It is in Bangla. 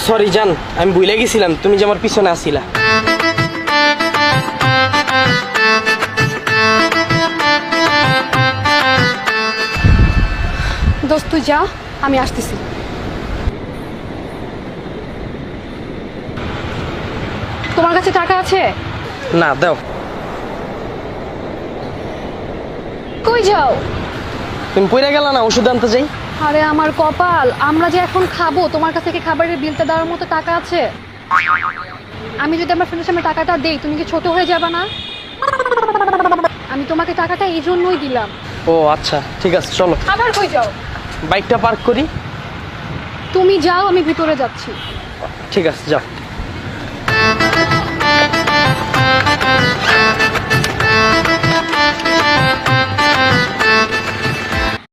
সরি জান, আমি ভুলে গেছিলাম তুমি যে আমার পিছনে আসিলা। দোস্ত তুই যা, আমি আসতেছি। তোমার কাছে টাকা আছে? না, দাও। কই যাও? তুমি পড়ে গেলা না, ওষুধ আনতে যাই। আরে আমার কপাল, আমরা যে এখন খাবো, তোমার কাছে কি খাবারের বিলটা দেওয়ার মতো টাকা আছে? আমি যদি আমার ফ্রেন্ডের সামনে টাকাটা দেই, তুমি কি ছোট হয়ে যাবে না? আমি তোমাকে টাকাটা এই জন্যই দিলাম। ও আচ্ছা, ঠিক আছে, চলো। আবার কই যাও? বাইকটা পার্ক করি। তুমি যাও, আমি ভিতরে যাচ্ছি। ঠিক আছে, যাও।